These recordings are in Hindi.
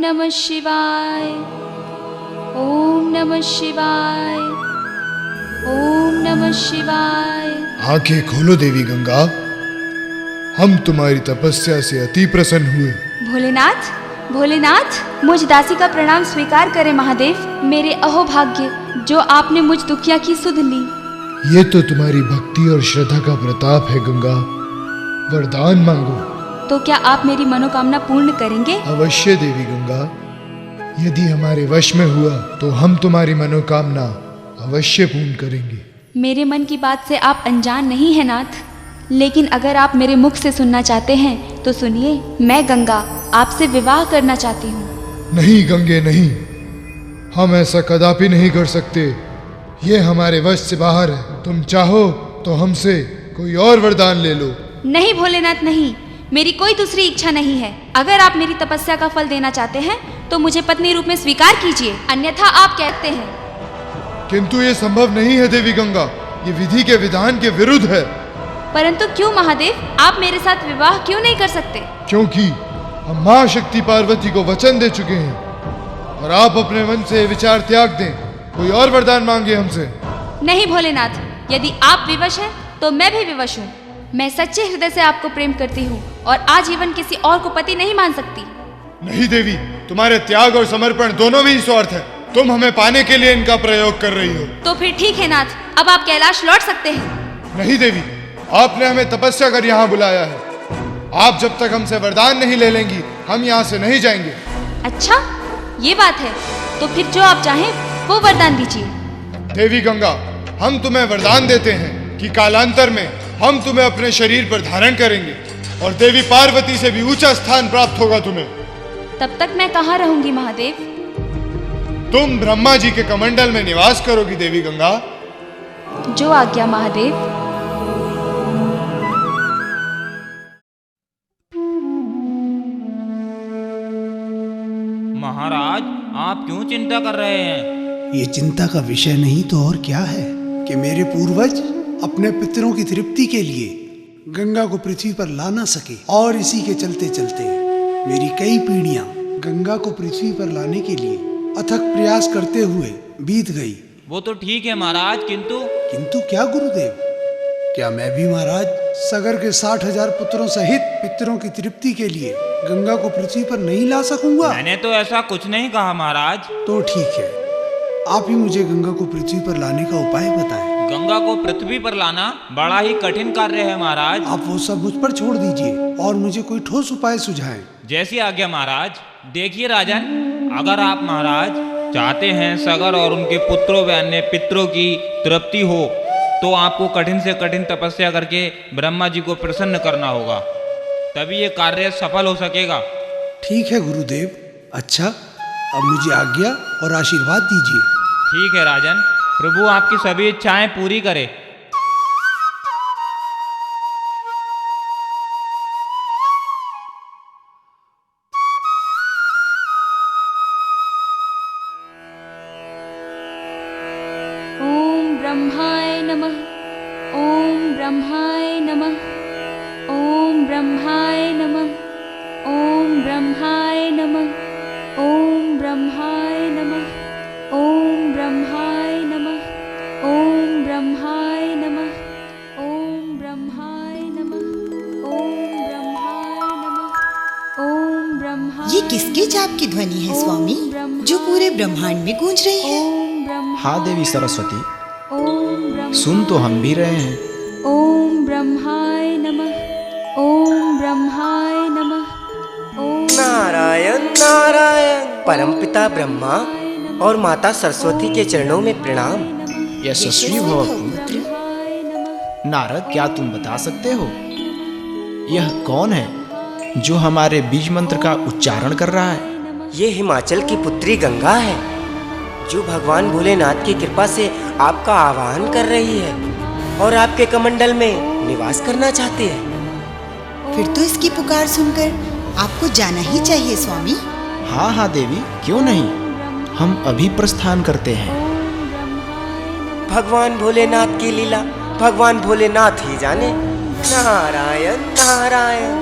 नमः शिवाय, ओम नमः शिवाय, ओम नमः शिवाय। आंखें खोलो देवी गंगा, हम तुम्हारी तपस्या से अति प्रसन्न हुए। भोलेनाथ, भोलेनाथ, मुझ दासी का प्रणाम स्वीकार करें महादेव। मेरे अहोभाग्य, जो आपने मुझ दुखिया की सुध ली। ये तो तुम्हारी भक्ति और श्रद्धा का प्रताप है गंगा। वरदान मांगो। तो क्या आप मेरी मनोकामना पूर्ण करेंगे? अवश्य देवी गंगा, यदि हमारे वश में हुआ तो हम तुम्हारी मनोकामना अवश्य पूर्ण करेंगे। मेरे मन की बात से आप अनजान नहीं है नाथ, लेकिन अगर आप मेरे मुख से सुनना चाहते हैं तो सुनिए। मैं गंगा आपसे विवाह करना चाहती हूँ। नहीं गंगे नहीं, हम ऐसा कदापि नहीं कर सकते। ये हमारे वश से बाहर है। तुम चाहो तो हमसे कोई और वरदान ले लो। नहीं भोलेनाथ नहीं, मेरी कोई दूसरी इच्छा नहीं है। अगर आप मेरी तपस्या का फल देना चाहते हैं तो मुझे पत्नी रूप में स्वीकार कीजिए, अन्यथा आप कहते हैं। किंतु ये संभव नहीं है देवी गंगा, ये विधि के विधान के विरुद्ध है। परंतु क्यों महादेव, आप मेरे साथ विवाह क्यों नहीं कर सकते? क्योंकि हम माँ शक्ति पार्वती को वचन दे चुके हैं और आप अपने मन से विचार त्याग दें, कोई और वरदान मांगे हमसे। नहीं भोलेनाथ, यदि आप विवश हैं तो मैं भी विवश हूँ। मैं सच्चे हृदय से आपको प्रेम करती हूँ और आजीवन किसी और को पति नहीं मान सकती। नहीं देवी, तुम्हारे त्याग और समर्पण दोनों में ही स्वार्थ है। तुम हमें पाने के लिए इनका प्रयोग कर रही हो। तो फिर ठीक है नाथ, अब आप कैलाश लौट सकते हैं। नहीं देवी, आपने हमें तपस्या कर यहाँ बुलाया है। आप जब तक हमसे वरदान नहीं ले लेंगी हम यहाँ से नहीं जाएंगे। अच्छा, ये बात है, तो फिर जो आप चाहें वो वरदान दीजिए। देवी गंगा, हम तुम्हें वरदान देते हैं कि कालांतर में हम तुम्हें अपने शरीर पर धारण करेंगे और देवी पार्वती से भी ऊंचा स्थान प्राप्त होगा तुम्हें। तब तक मैं कहाँ रहूंगी महादेव? तुम ब्रह्मा जी के कमंडल में निवास करोगी देवी गंगा। जो आज्ञा महादेव। महाराज, आप क्यों चिंता कर रहे हैं? ये चिंता का विषय नहीं तो और क्या है कि मेरे पूर्वज अपने पितरों की तृप्ति के लिए गंगा को पृथ्वी पर ला ना सके और इसी के चलते चलते मेरी कई पीढ़ियां गंगा को पृथ्वी पर लाने के लिए अथक प्रयास करते हुए बीत गई। वो तो ठीक है महाराज, किंतु क्या गुरुदेव, क्या मैं भी महाराज सगर के 60,000 पुत्रों सहित पितरों की तृप्ति के लिए गंगा को पृथ्वी पर नहीं ला सकूंगा? मैंने तो ऐसा कुछ नहीं कहा महाराज। तो ठीक है, आप ही मुझे गंगा को पृथ्वी पर लाने का उपाय बताएं। गंगा को पृथ्वी पर लाना बड़ा ही कठिन कार्य है महाराज। आप वो सब मुझ पर छोड़ दीजिए और मुझे कोई ठोस उपाय सुझाएं। जैसी आज्ञा महाराज। देखिए राजन, अगर आप महाराज चाहते हैं सगर और उनके पुत्रों व अन्य पितरों की तृप्ति हो तो आपको कठिन से कठिन तपस्या करके ब्रह्मा जी को प्रसन्न करना होगा, तभी ये कार्य सफल हो सकेगा। ठीक है गुरुदेव। अच्छा, अब मुझे आज्ञा और आशीर्वाद दीजिए। ठीक है राजन, प्रभु आपकी सभी इच्छाएं पूरी करे। ओम ब्रह्माय नमः, ओम ब्रह्माय नमः, ओम ब्रह्माय नमः, ओम ब्रह्माय नमः, ओम ब्रह्माय नमः, ओम ब्रह्माय नमः, ओम ब्रह्माय नमः, ओम ब्रह्माय नमः, ओम ब्रह्माय नमः, ओम ब्रह्माय। ये किसके जाप की ध्वनि है स्वामी, जो पूरे ब्रह्मांड में गूंज रही है? हाँ देवी सरस्वती, ओम सुन तो हम भी रहे हैं। ओम ब्रह्माय नमः, ओम ब्रह्माय नमः, ओम नारायण नारायण। परमपिता ब्रह्मा और माता सरस्वती के चरणों में प्रणाम। यशस्वी भव पुत्र। नारद, क्या तुम बता सकते हो यह कौन है जो हमारे बीज मंत्र का उच्चारण कर रहा है? ये हिमाचल की पुत्री गंगा है, जो भगवान भोलेनाथ की कृपा से आपका आवाहन कर रही है और आपके कमंडल में निवास करना चाहती है। फिर तो इसकी पुकार सुनकर आपको जाना ही चाहिए स्वामी। हाँ हाँ देवी, क्यों नहीं, हम अभी प्रस्थान करते हैं। भगवान भोलेनाथ की लीला भगवान भोलेनाथ ही जाने। नारायण नारायण।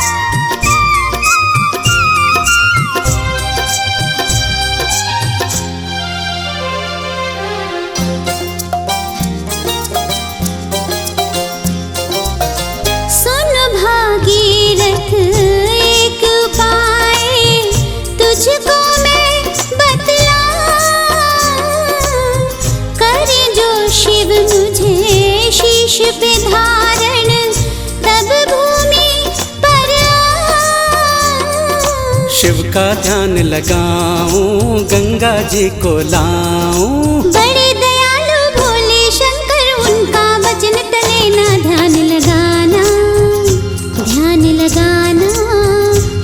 का ध्यान लगाऊं, गंगा जी को लाऊं। बड़े दयालु भोले शंकर, उनका वचन टले ना, ध्यान लगाना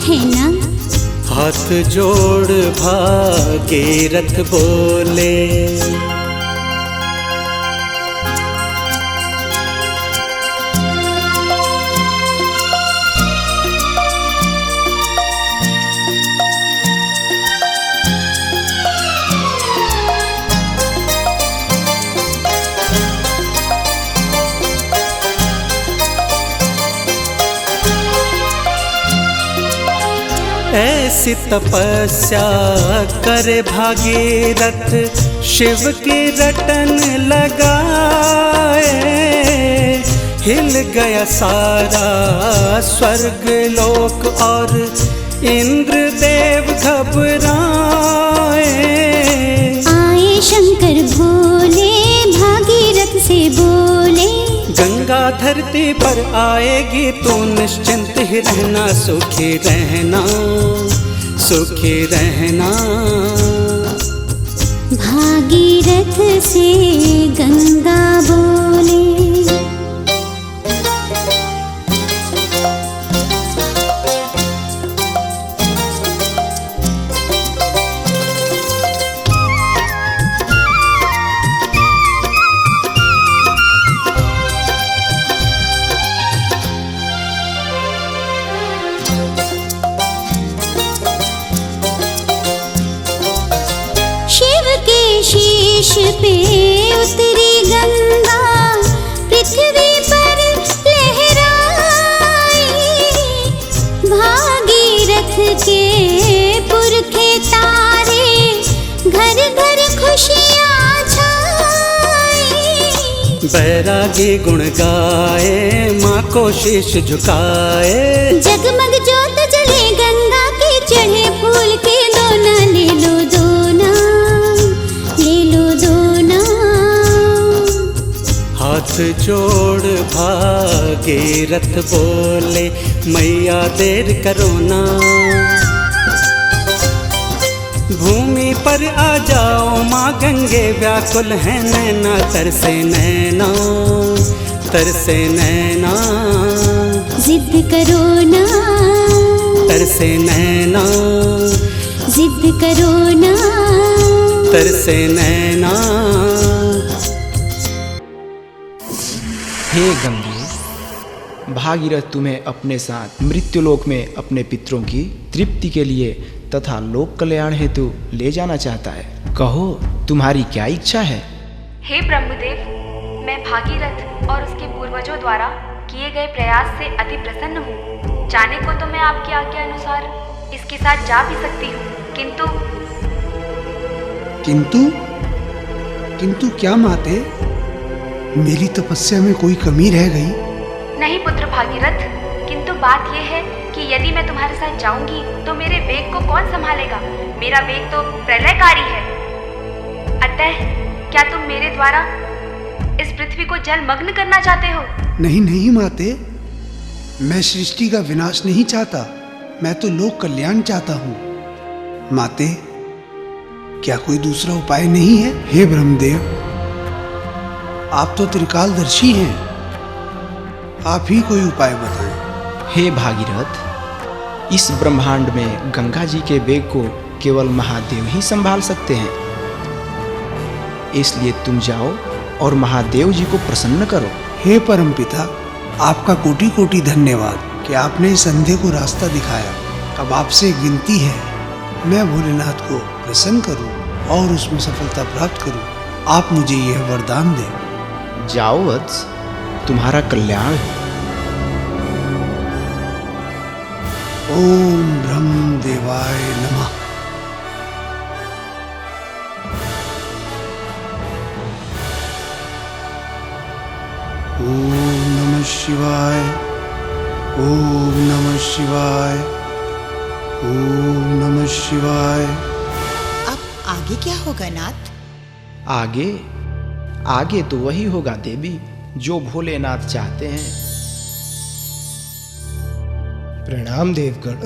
है ना। हाथ जोड़ भागीरथ बोले, ऐसी तपस्या करे भागीरथ, शिव की रटन लगाए। हिल गया सारा स्वर्ग लोक और इंद्रदेव घबराए। आए शंकर भोले, भागीरथ से बोले, गंगा धरती पर आएगी तू निश्चिंत ही रहना, सुखी रहना, सुखी रहना। भागीरथ से गंगा बोले, शीश पे उतरी गंगा, पृथ्वी पर लहराई। भागीरथ के पुरखे तारे, घर घर खुशियाँ छाई। बैरागी गुण गाए, माँ को शीश झुकाए। जगमग जोत जले गंगा के, चढ़े फूल के दोना, ले लो दोना, ले लो दोना। हाथ जोड़ भागीरथ बोले, मैया देर करो ना। भूमि पर आ जाओ माँ गंगे, व्याकुल है नैना, तरसे नैना, तरसे नैना। जिद करो ना, तरसे नैना, जिद करो ना, तरसे नैना। हे गंगे, भागीरथ तुम्हें अपने साथ मृत्युलोक में अपने पितरों की तृप्ति के लिए तथा लोक कल्याण हेतु ले जाना चाहता है। कहो तुम्हारी क्या इच्छा है? हे ब्रह्मदेव, मैं भागीरथ और उसके पूर्वजों द्वारा किए गए प्रयास से अति प्रसन्न हूँ। जाने को तो मैं आपकी आज्ञा अनुसार इसके साथ जा भी सकती हूँ, किंतु क्या माते, मेरी तपस्या में कोई कमी रह गई? नहीं पुत्र भागीरथ, किंतु बात यह है कि यदि मैं तुम्हारे साथ जाऊंगी तो मेरे वेग को कौन संभालेगा? मेरा वेग तो प्रलयकारी है। अतः क्या तुम मेरे द्वारा इस पृथ्वी को जलमग्न करना चाहते हो? नहीं नहीं माते, मैं सृष्टि का विनाश नहीं चाहता, मैं तो लोक कल्याण चाहता हूँ। माते, क्या कोई दूसरा उपाय नहीं है? हे ब्रह्मदेव, आप तो त्रिकालदर्शी हैं, आप ही कोई उपाय बताएं। हे भागीरथ, इस ब्रह्मांड में गंगा जी के वेग को केवल महादेव ही संभाल सकते हैं। इसलिए तुम जाओ और महादेव जी को प्रसन्न करो। हे परमपिता, आपका कोटि कोटि धन्यवाद कि आपने इस अंधे को रास्ता दिखाया। अब आपसे एक विनती है, मैं भोलेनाथ को प्रसन्न करूं और उसमें सफलता प्राप्त करूं। आप मुझे यह वरदान दें। जाओ वत्स, तुम्हारा कल्याण हो। ओम ब्रह्मदेवाय नमः। ओम नमः शिवाय, ओम नमः शिवाय, ओम नमः शिवाय। अब आगे क्या होगा नाथ? आगे आगे तो वही होगा देवी जो भोलेनाथ चाहते हैं। प्रणाम देवगण।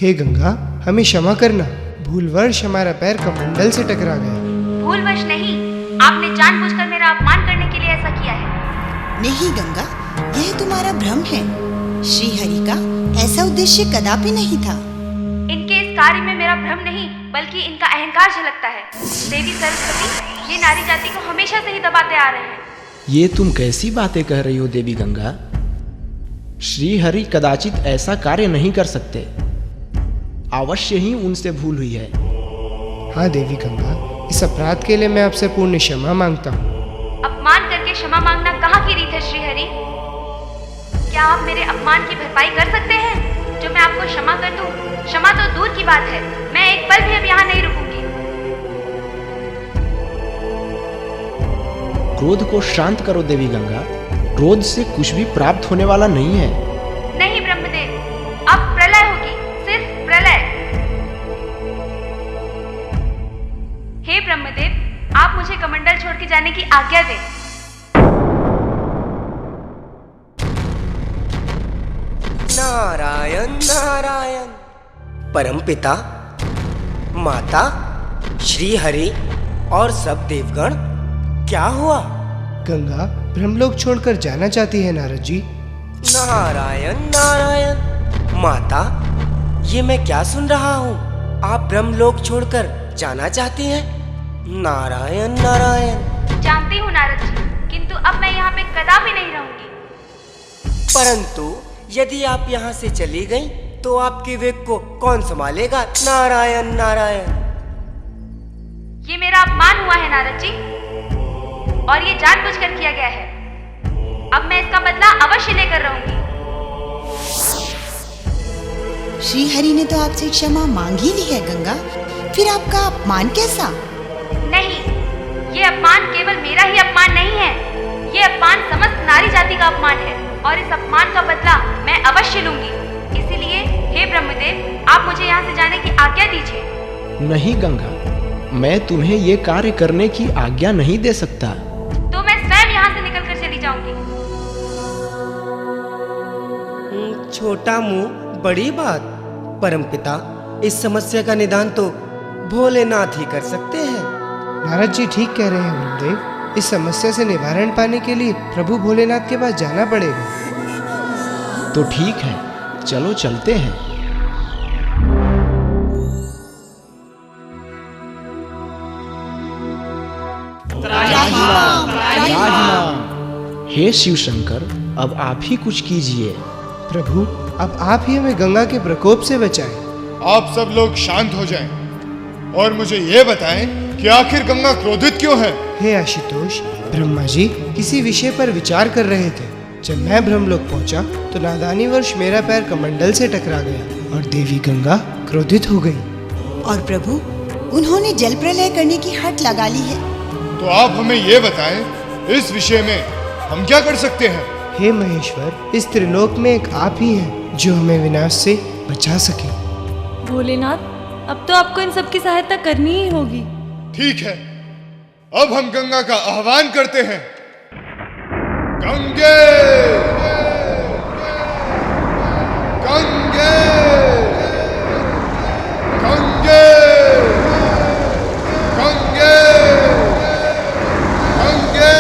हे गंगा, हमें क्षमा करना, भूलवश हमारा पैर कमंडल से टकरा गया। भूलवश नहीं, आपने जानबूझकर मेरा अपमान करने के लिए ऐसा किया है। नहीं गंगा, यह तुम्हारा भ्रम है। श्री हरि का ऐसा उद्देश्य कदापि नहीं था। इनके इस कार्य में मेरा भ्रम नहीं बल्कि इनका अहंकार झलकता है। देवी सरस्वती ये नारी जाति को हमेशा से ही दबाते आ रहे हैं। ये तुम कैसी बातें कह रही हो देवी गंगा? श्री हरि कदाचित ऐसा कार्य नहीं कर सकते। अवश्य ही उनसे भूल हुई है। हाँ देवी गंगा, इस अपराध के लिए मैं आपसे पूर्ण क्षमा मांगता हूँ। अपमान करके क्षमा मांगना कहाँ की रीत है श्रीहरि? क्या आप मेरे अपमान की भरपाई कर सकते हैं जो मैं आपको क्षमा कर दूं? क्षमा तो दूर की बात है, मैं एक पल भी अब यहाँ नहीं रुकूंगी। क्रोध को शांत करो देवी गंगा। क्रोध से कुछ भी प्राप्त होने वाला नहीं है। नहीं ब्रह्मदेव, अब प्रलय होगी, सिर्फ प्रलय। हे ब्रह्मदेव, आप मुझे कमंडल छोड़ के जाने की आज्ञा दें। नारायण नारायण। परमपिता, माता, श्री हरि और सब देवगण, क्या हुआ? गंगा ब्रह्मलोक छोड़कर जाना चाहती है नारद जी। नारायण नारायण। माता, ये मैं क्या सुन रहा हूँ? आप ब्रह्मलोक छोड़कर जाना चाहती हैं? नारायण नारायण। जानती हूँ नारद जी, किंतु अब मैं यहाँ पे कदापि नहीं रहूंगी। परंतु यदि आप यहाँ से चली गईं, तो आपके वेग को कौन संभालेगा? नारायण नारायण। ये मेरा अपमान हुआ है नारद जी, और ये जानबूझकर किया गया है। अब मैं इसका बदला अवश्य लेकर रहूंगी। श्री हरि ने तो आपसे क्षमा मांग ही ली है गंगा, फिर आपका अपमान कैसा? नहीं, ये अपमान केवल मेरा ही अपमान नहीं है, ये अपमान समस्त नारी जाति का अपमान है, और इस अपमान का बदला मैं अवश्य लूंगी। इसीलिए हे ब्रह्मदेव, आप मुझे यहाँ से जाने की आज्ञा दीजिए। नहीं गंगा, मैं तुम्हें ये कार्य करने की आज्ञा नहीं दे सकता। तो मैं स्वयं यहाँ से निकलकर चली जाऊंगी। छोटा मुंह बड़ी बात। परमपिता, इस समस्या का निदान तो भोलेनाथ ही कर सकते हैं। नारद जी ठीक कह रहे हैं ब्रह्मदेव, इस समस्या से निवारण पाने के लिए प्रभु भोलेनाथ के पास जाना पड़ेगा। तो ठीक है, चलो चलते हैं। हे शिव शंकर, अब आप ही कुछ कीजिए। प्रभु, अब आप ही हमें गंगा के प्रकोप से बचाएं। आप सब लोग शांत हो जाएं और मुझे ये बताएं कि आखिर गंगा क्रोधित क्यों है? हे आशुतोष, ब्रह्मा जी किसी विषय पर विचार कर रहे थे। जब मैं ब्रह्मलोक पहुंचा तो नादानीवश मेरा पैर कमंडल से टकरा गया और देवी गंगा क्रोधित हो गई। और प्रभु, उन्होंने जल प्रलय करने की हट लगा ली है। तो आप हमें ये बताएं, इस विषय में हम क्या कर सकते हैं? हे महेश्वर, इस त्रिलोक में एक आप ही हैं जो हमें विनाश से बचा सके। भोलेनाथ, अब तो आपको इन सब की सहायता करनी ही होगी। ठीक है, अब हम गंगा का आह्वान करते हैं। गंगे गंगे गंगे गंगे गंगे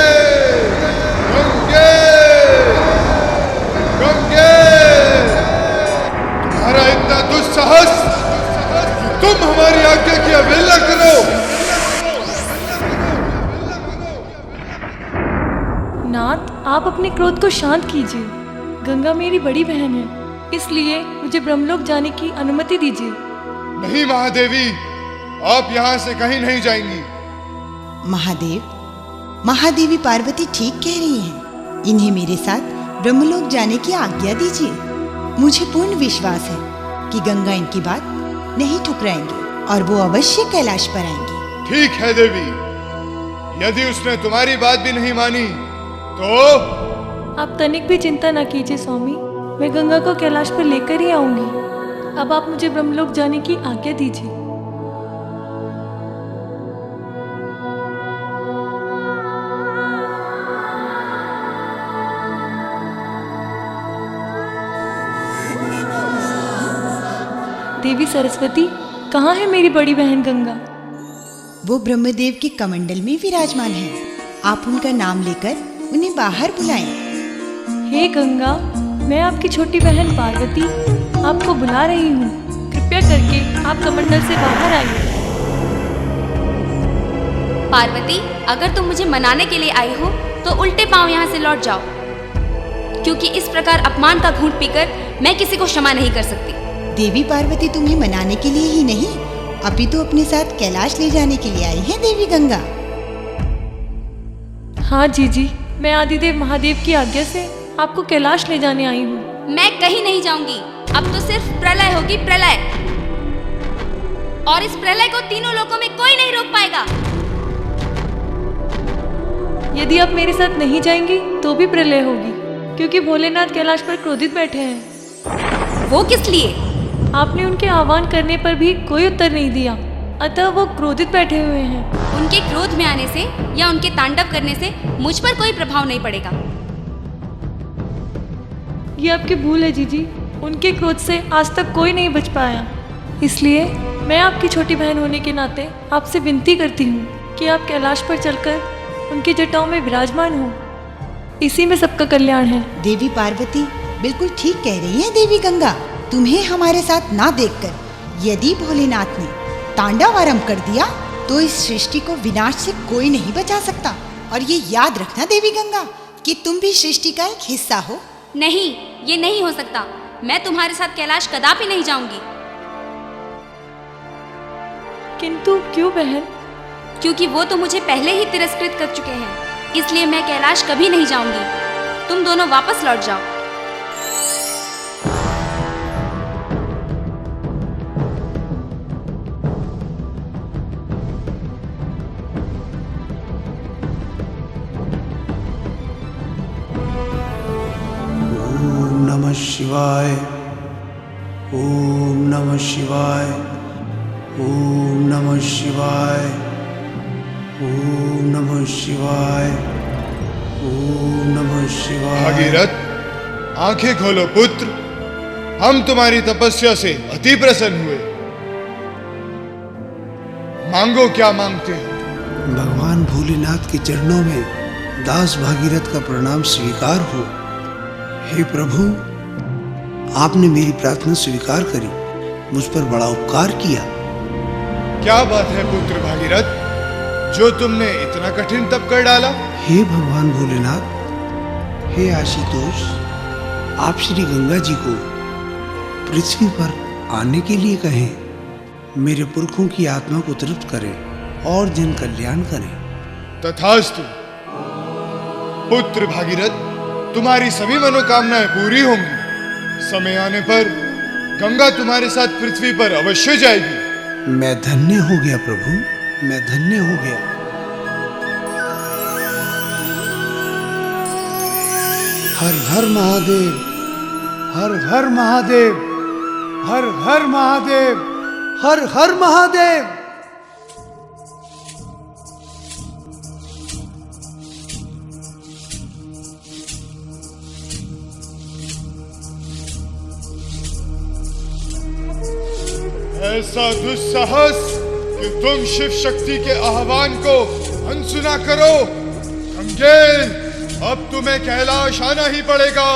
गंगे गंगे। तुम्हारा इतना दुस्साहस कि तुम हमारी आज्ञा की अवहेलना करो। नाथ, आप अपने क्रोध को शांत कीजिए। गंगा मेरी बड़ी बहन है, इसलिए मुझे ब्रह्मलोक जाने की अनुमति दीजिए। नहीं महादेवी, आप यहाँ से कहीं नहीं जाएंगी। महादेव, महादेवी पार्वती ठीक कह रही हैं। इन्हें मेरे साथ ब्रह्मलोक जाने की आज्ञा दीजिए। मुझे पूर्ण विश्वास है कि गंगा इनकी बात नहीं ठुकराएंगी और वो अवश्य कैलाश पर आएंगी। ठीक है देवी, यदि उसने तुम्हारी बात भी नहीं मानी तो? आप तनिक भी चिंता न कीजिए स्वामी, मैं गंगा को कैलाश पर लेकर ही आऊंगी। अब आप मुझे ब्रह्मलोक जाने की आज्ञा दीजिए। देवी सरस्वती, कहाँ है मेरी बड़ी बहन गंगा? वो ब्रह्मदेव के कमंडल में विराजमान है। आप उनका नाम लेकर उन्हें बाहर बुलाएं। हे गंगा, मैं आपकी छोटी बहन पार्वती आपको बुला रही हूँ। कृपया करके आप कमंडल से बाहर आइए। पार्वती, अगर तुम मुझे मनाने के लिए आई हो तो उल्टे पांव यहाँ से लौट जाओ, क्योंकि इस प्रकार अपमान का घूंट पीकर मैं किसी को क्षमा नहीं कर सकती। देवी पार्वती तुम्हें मनाने के लिए ही नहीं, अपितु अपने साथ कैलाश ले जाने के लिए आई है देवी गंगा। हाँ जीजी, मैं आदिदेव महादेव की आज्ञा से आपको कैलाश ले जाने आई हूँ। मैं कहीं नहीं जाऊंगी। अब तो सिर्फ प्रलय होगी, प्रलय। और इस प्रलय को तीनों लोकों में कोई नहीं रोक पाएगा। यदि आप मेरे साथ नहीं जाएंगी तो भी प्रलय होगी, क्योंकि भोलेनाथ कैलाश पर क्रोधित बैठे हैं। वो किस लिए? आपने उनके आह्वान करने पर भी कोई उत्तर नहीं दिया, अतः वो क्रोधित बैठे हुए हैं। उनके क्रोध में आने से या उनके तांडव करने से मुझ पर कोई प्रभाव नहीं पड़ेगा। ये आपकी भूल है जीजी। उनके क्रोध से आज तक कोई नहीं बच पाया। इसलिए मैं आपकी छोटी बहन होने के नाते आपसे विनती करती हूँ कि आप कैलाश पर चलकर उनकी जटाओं में विराजमान हो। इसी में सबका कल्याण है। देवी पार्वती बिल्कुल ठीक कह रही है देवी गंगा। तुम्हें हमारे साथ ना देखकर यदि भोलेनाथ ने तांडव आरंभ कर दिया तो इस सृष्टि को विनाश से कोई नहीं बचा सकता। और ये याद रखना देवी गंगा कि तुम भी सृष्टि का एक हिस्सा हो। नहीं, ये नहीं हो सकता। मैं तुम्हारे साथ कैलाश कदापि नहीं जाऊंगी। किंतु क्यों बहन? क्योंकि वो तो मुझे पहले ही तिरस्कृत कर चुके हैं, इसलिए मैं कैलाश कभी नहीं जाऊंगी। तुम दोनों वापस लौट जाओ। ओम नमः शिवाय, ओम नमः शिवाय, ओम नमः शिवाय, ओम नमः शिवाय, ओम नमः शिवाय। भागीरथ, आंखें खोलो पुत्र। हम तुम्हारी तपस्या से अति प्रसन्न हुए। मांगो, क्या मांगते हो? भगवान भोलेनाथ के चरणों में दास भागीरथ का प्रणाम स्वीकार हो। हे प्रभु, आपने मेरी प्रार्थना स्वीकार करी, मुझ पर बड़ा उपकार किया। क्या बात है पुत्र भागीरथ, जो तुमने इतना कठिन तप कर डाला? हे भगवान भोलेनाथ, हे आशुतोष, आप श्री गंगा जी को पृथ्वी पर आने के लिए कहें। मेरे पुरखों की आत्मा को तृप्त करें और जन कल्याण करें। तथास्तु। पुत्र भागीरथ, तुम्हारी सभी मनोकामनाएं पूरी होंगी। समय आने पर गंगा तुम्हारे साथ पृथ्वी पर अवश्य जाएगी। मैं धन्य हो गया प्रभु, मैं धन्य हो गया। हर हर महादेव, हर हर महादेव, हर हर महादेव, हर हर महादेव। ऐसा दुस्साहस कि तुम शिव शक्ति के आह्वान को अनसुना करो। गंगेल, अब तुम्हें कैलाश आना ही पड़ेगा।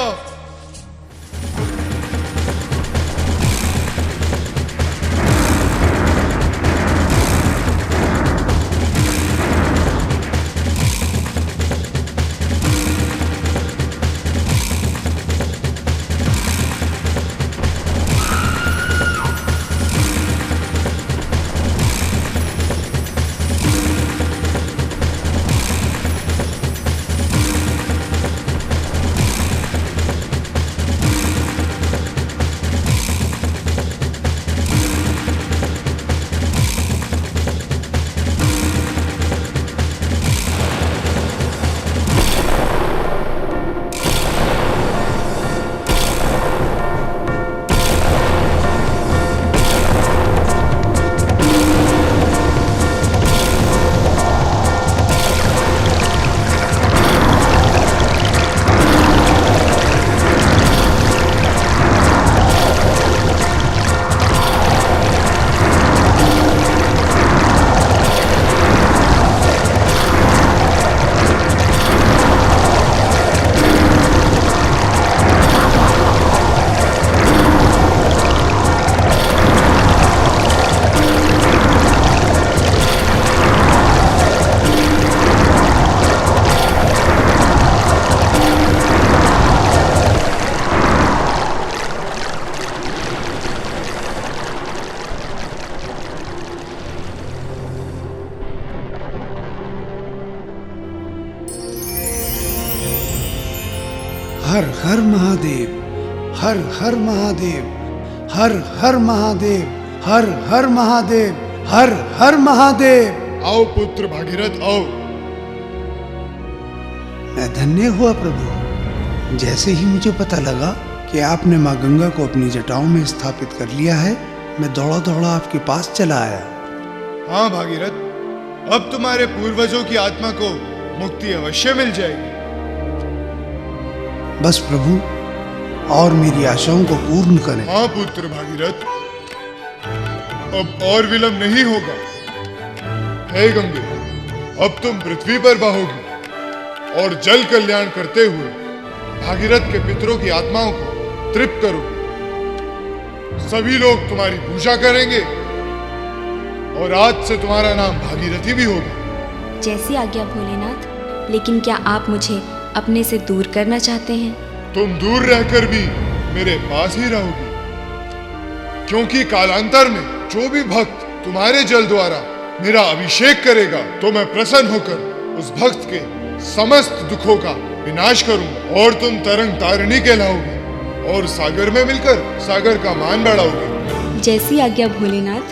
हर हर महादेव, हर हर महादेव, हर हर महादेव, हर हर महादेव, हर हर महादेव। आओ पुत्र भागीरथ आओ। मैं धन्य हुआ प्रभु। जैसे ही मुझे पता लगा कि आपने माँ गंगा को अपनी जटाओं में स्थापित कर लिया है, मैं दौड़ा दौड़ा आपके पास चला आया। हाँ भागीरथ, अब तुम्हारे पूर्वजों की आत्मा को मुक्ति अवश्य मिल जाएगी। बस प्रभु, और मेरी आशाओं को पूर्ण करें। हाँ पुत्र भागीरथ, अब और विलंब नहीं होगा। हे गंगे, अब तुम पृथ्वी पर बहोगी और जल कल्याण करते हुए भागीरथ के पितरों की आत्माओं को तृप्त करोगे। सभी लोग तुम्हारी पूजा करेंगे और आज से तुम्हारा नाम भागीरथी भी होगा। जैसी आज्ञा भोलेनाथ। लेकिन क्या आप मुझे अपने से दूर करना चाहते हैं? तुम दूर रहकर भी मेरे पास ही रहोगी, क्योंकि कालांतर में जो भी भक्त तुम्हारे जल द्वारा मेरा अभिषेक करेगा तो मैं प्रसन्न होकर उस भक्त के समस्त दुखों का विनाश करूंगा और तुम तरंग तारिणी कहलाओगे और सागर में मिलकर सागर का मान बढ़ाओगे। जैसी आज्ञा भोलेनाथ।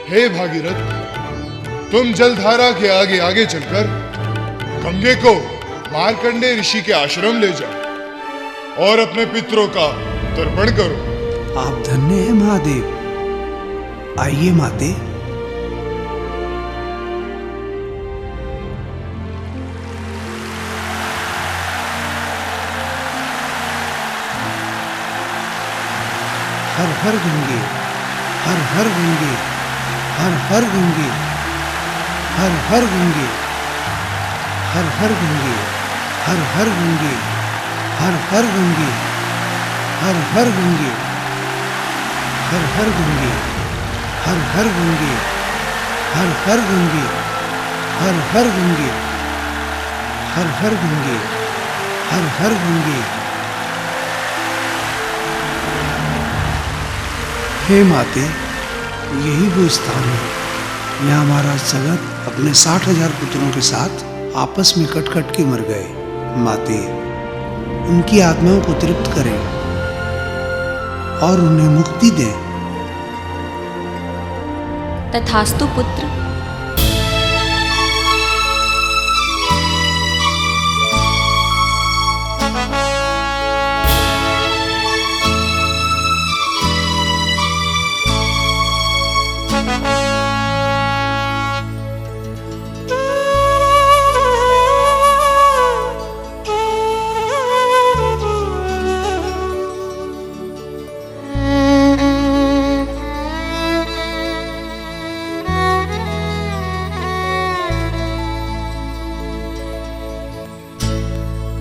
हे भागीरथ, तुम जलधारा के आगे आगे चलकर गंगे को मार्कंडे ऋषि के आश्रम ले जाओ और अपने पितरों का तर्पण करो। आप धन्य हैं महादेव। आइए माते। हर हर गंगे, हर हर गंगे, हर हर गंगे, हर हर गंगे, हर हर गंगे, हर हर गंगे, हर हर गंगे, हर हर गंगे, हर हर गंगे, हर हर गंगे, हर हर गंगे, हर हर गंगे, हर हर गंगे, हर हर गंगे। हे माते, यही वो स्थान है यहाँ महाराज सगत अपने 60,000 पुत्रों के साथ आपस में कट कट के मर गए। माते, उनकी आत्माओं को तृप्त करें और उन्हें मुक्ति दें। तथास्तु पुत्र।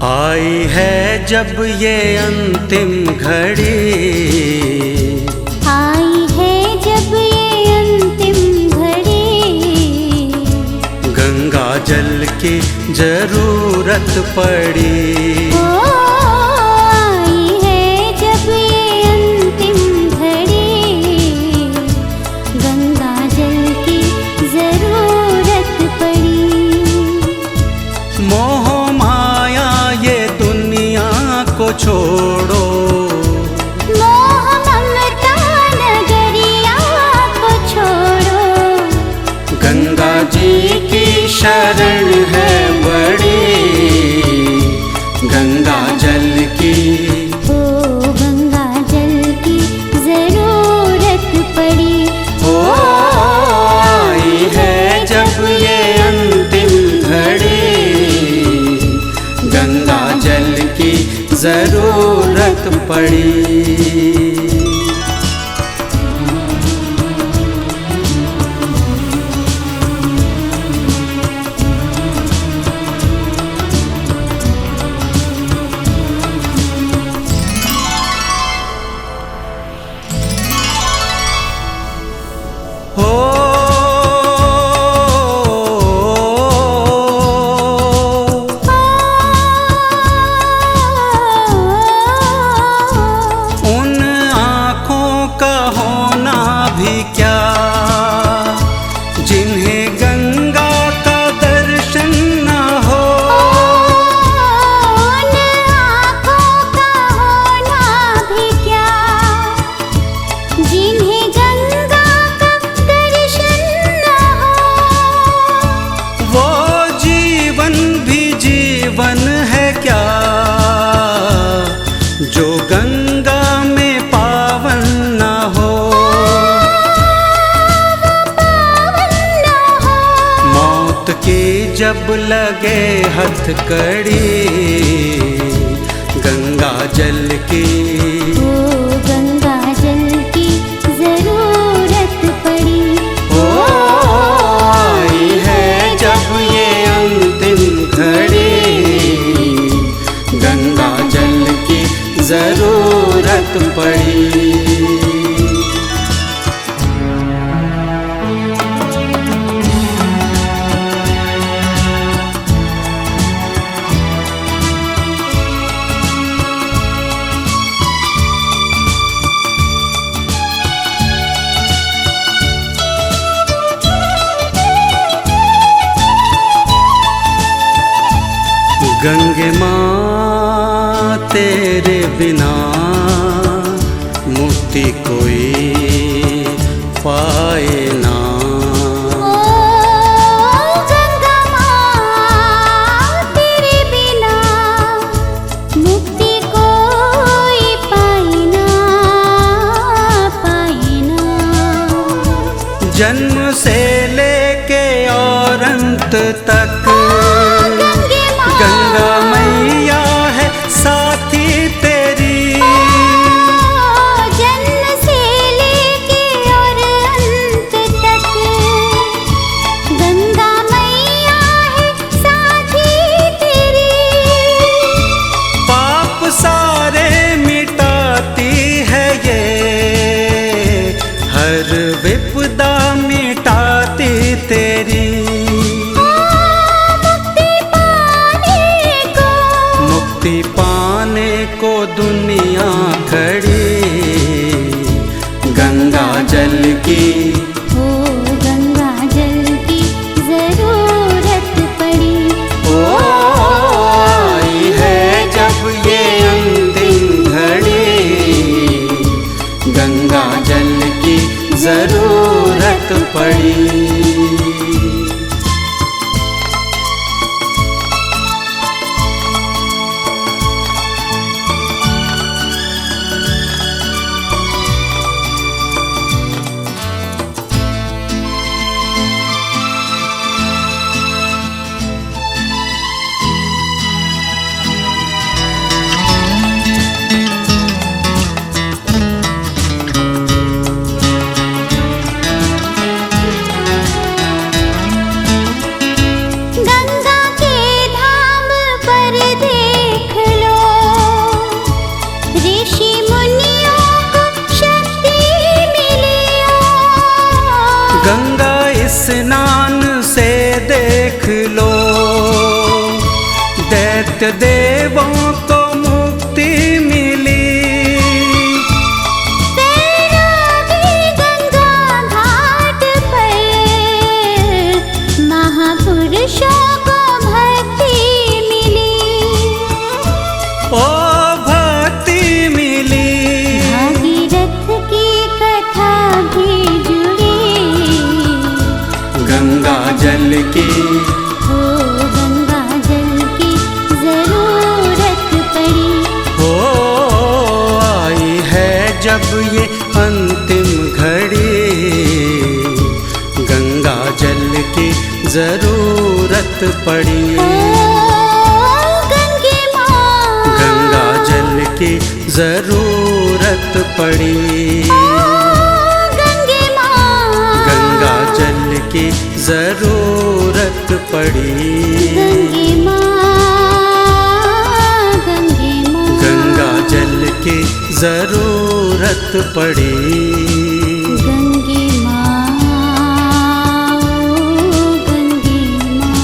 आई है जब ये अंतिम घड़ी, आई है जब ये अंतिम घड़ी, गंगा जल की जरूरत पड़ी। ओ आई है जब ये अंतिम घड़ी, गंगा जल की जरूरत पड़ी। मोह माया ये दुनिया को छोड़ो, मोह ममता नगरिया को छोड़ो, गंगा जी की शरण है बड़ी, गंगा जल की, ओ गंगा जल की जरूरत पड़ी। ओ आई है जब ये अंतिम घड़ी, गंगा जल की जरूरत पड़ी। की जब लगे हथकड़ी, गंगा जल की ओ गंगा जल की जरूरत पड़ी। ओ आई है जब ये अंतिम घड़ी, गंगा जल की जरूरत पड़ी। गंगे माँ तेरे बिना मुक्ति कोई पाए ना। ओ गंगा माँ तेरे बिना मुक्ति कोई पाए ना, पाए ना। जन्म से लेके और अंत तक गंगा मैया है साथी तेरी। जन्म से लेके और अंत तक गंगा मैया है साथी तेरी। पाप सारे मिटाती है ये, हर विपदा मिटाती तेरी। मुक्ति पाने को दुनिया खड़ी, गंगा जल की ओ गंगा जल की जरूरत पड़ी। ओ आई है जब ये अंतिम घड़ी, गंगा जल की जरूरत पड़ी। गंगा के धाम पर देख लो, ऋषि मुनियों को शक्ति मिली। गंगा स्नान से देख लो, दैत्य देवों को मुक्ति मिली। गंगा घाट पर महापुरुषों को भक्ति मिली। ओ भक्ति मिली। भागीरथ की कथा भी जुड़ी, गंगा जल की ओ गंगा जल की जरूरत पड़ी। हो आई है जब ये अंतिम घड़ी, गंगा जल की जरूरत पड़ी। गंगे माँ गंगा जल की जरूरत पड़ी। गंगे माँ गंगा जल की जरूरत पड़ी। गंगे माँ गंगे माँ गंगा जल की जरूरत पड़ी। गंगे माँ गंगे माँ।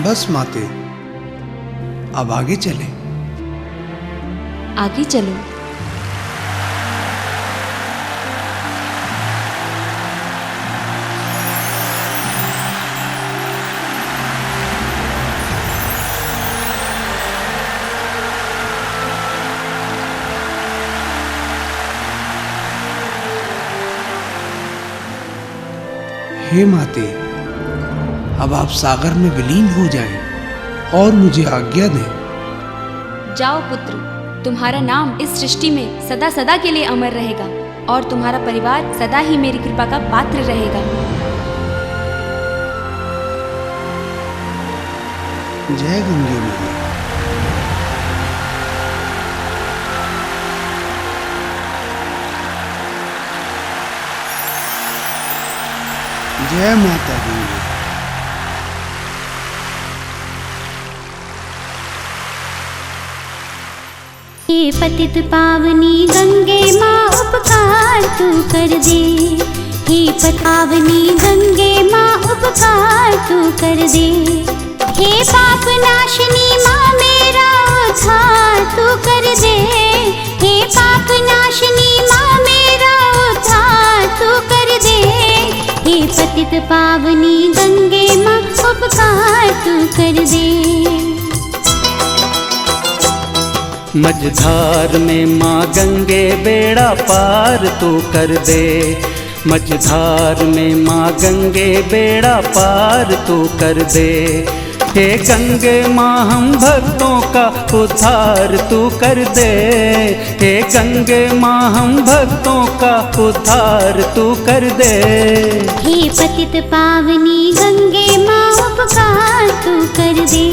बस माते, अब आगे चले। आगे चलो। हे माते, अब आप सागर में विलीन हो जाएं और मुझे आज्ञा दें। जाओ पुत्र, तुम्हारा नाम इस सृष्टि में सदा सदा के लिए अमर रहेगा और तुम्हारा परिवार सदा ही मेरी कृपा का पात्र रहेगा। जय गंगे मैया। जय माता गंगे। हे पतित पावनी गंगे माँ उपकार तू कर दे। हे पावनी गंगे माँ उपकार तू कर दे। हे पाप नाशनी माँ मेरा उद्धार तू कर दे। हे पाप नाशनी माँ मेरा उद्धार तू कर दे। हे पतित पावनी गंगे माँ उपकार तू कर दे। मझधार में माँ गंगे बेड़ा पार तू कर दे। मझधार में माँ गंगे बेड़ा पार तू कर दे। हे गंगे माँ हम भक्तों का उद्धार तू कर दे। हे गंगे माँ हम भक्तों का उद्धार तू कर दे। हे पतित पावनी गंगे माँ उपकार तू कर दे।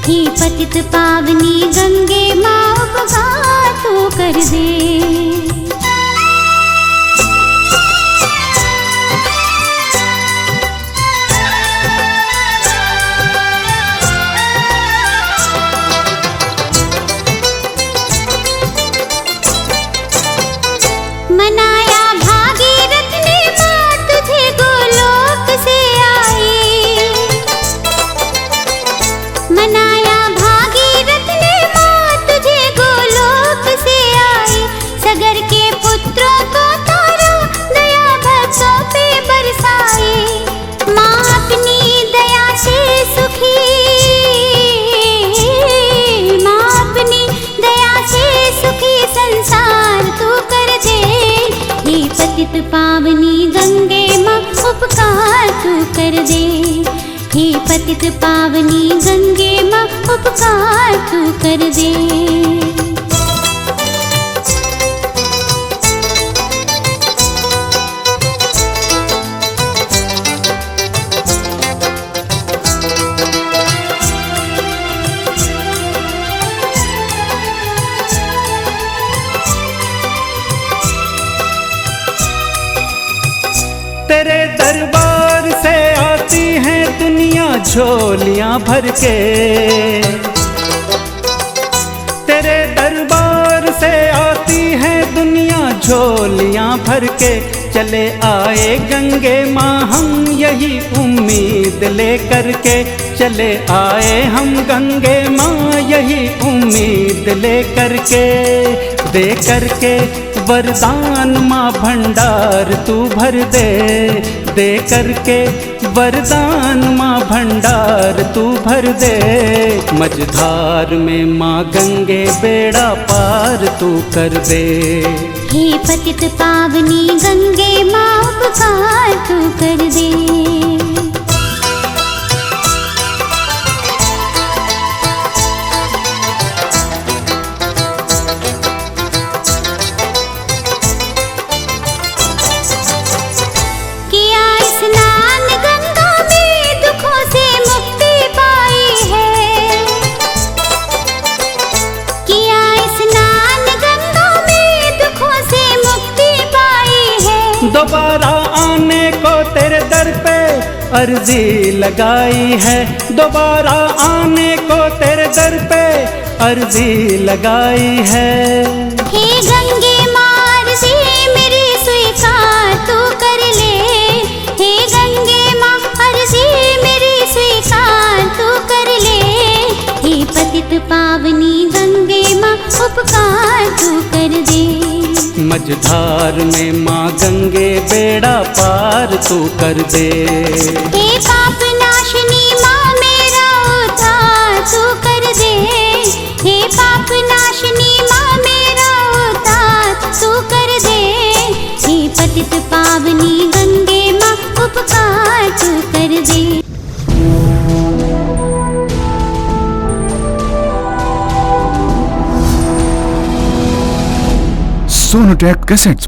हे पतित पावनी गंगे माँ उपकार तू कर दे। मनाया भागीरथ ने माँ तुझे गोलोक से आई। मनाया भागीरथ ने माँ तुझे गोलोक से आई। सगर के पुत्रों को तारा दया भक्तों पे बरसाई। माँ अपनी दया से सुखी, माँ अपनी दया से सुखी संसार तू कर दे। हे पतित पावनी गंगे माँ उपकार तू कर दे। हे पतित पावनी गंगे माँ उपकार तू कर दे। तेरे दरबार से आती हैं दुनिया झोलियां भर के। तेरे दरबार से आती है दुनिया झोलियां भर के। चले आए गंगे माँ हम यही उम्मीद लेकर के। चले आए हम गंगे माँ यही उम्मीद लेकर के। दे करके वरदान माँ भंडार तू भर दे। दे करके वरदान माँ भंडार तू भर दे। मझधार में माँ गंगे बेड़ा पार तू कर दे। हे पतित पावनी गंगे माँ उपकार तू कर दे। दोबारा आने को तेरे दर पे अर्जी लगाई है। दोबारा आने को तेरे दर पे अर्जी लगाई है। हे गंगे माँ अर्जी मेरी स्वीकार तू कर ले। हे गंगे माँ अर्जी मेरी स्वीकार तू कर ले। हे पतित पावनी गंगे माँ उपकार तू कर दे। मझधार में माँ गंगे बेड़ा पार तू कर दे। हे पाप नाशनी माँ मेरा उद्धार तू कर दे। हे पाप नाशनी माँ मेरा उद्धार तू कर दे। हे पतित पावनी गंगे माँ उपकार तू कर दे। Sonotech cassettes